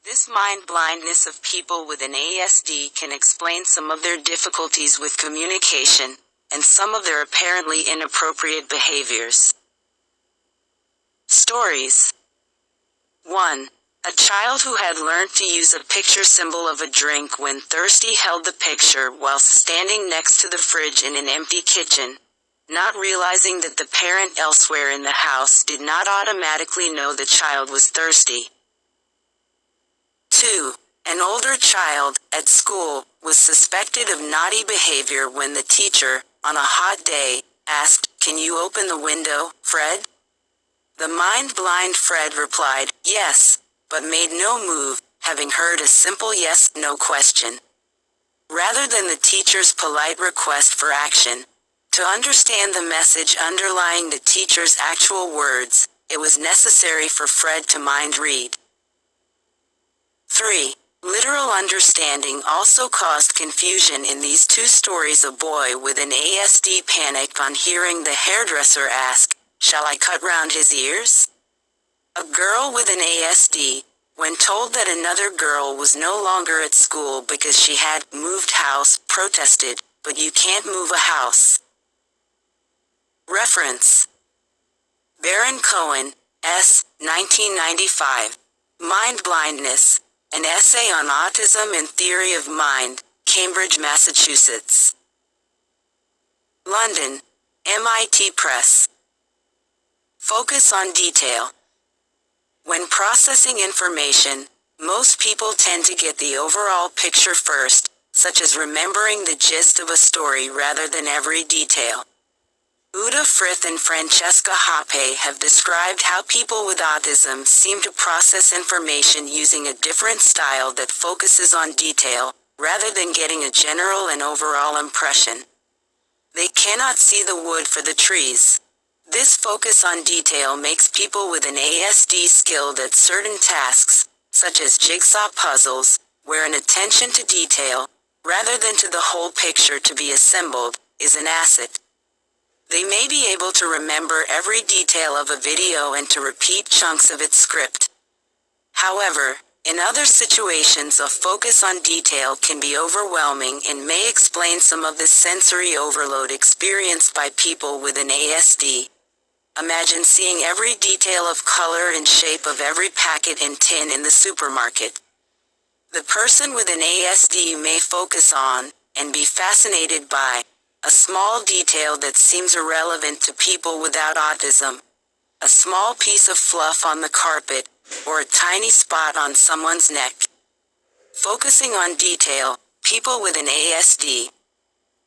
This mind blindness of people with an ASD can explain some of their difficulties with communication, and some of their apparently inappropriate behaviors. Stories. 1. A child who had learned to use a picture symbol of a drink when thirsty held the picture while standing next to the fridge in an empty kitchen, not realizing that the parent elsewhere in the house did not automatically know the child was thirsty. 2. An older child, at school, was suspected of naughty behavior when the teacher, on a hot day, asked, "Can you open the window, Fred?" The mind-blind Fred replied, "Yes," but made no move, having heard a simple yes-no question. Rather than the teacher's polite request for action, to understand the message underlying the teacher's actual words, it was necessary for Fred to mind read. 3. Literal understanding also caused confusion in these two stories. A boy with an ASD panicked on hearing the hairdresser ask, "Shall I cut round his ears?" A girl with an ASD, when told that another girl was no longer at school because she had moved house, protested, "But you can't move a house." Reference. Baron Cohen, S. 1995. Mind Blindness, an essay on autism and theory of mind, Cambridge, Massachusetts. London, MIT Press. Focus on detail. When processing information, most people tend to get the overall picture first, such as remembering the gist of a story rather than every detail. Uda Frith and Francesca Hoppe have described how people with autism seem to process information using a different style that focuses on detail, rather than getting a general and overall impression. They cannot see the wood for the trees. This focus on detail makes people with an ASD skilled at certain tasks, such as jigsaw puzzles, where an attention to detail, rather than to the whole picture to be assembled, is an asset. They may be able to remember every detail of a video and to repeat chunks of its script. However, in other situations, a focus on detail can be overwhelming and may explain some of the sensory overload experienced by people with an ASD. Imagine seeing every detail of color and shape of every packet and tin in the supermarket. The person with an ASD may focus on, and be fascinated by, a small detail that seems irrelevant to people without autism. A small piece of fluff on the carpet, or a tiny spot on someone's neck. Focusing on detail, people with an ASD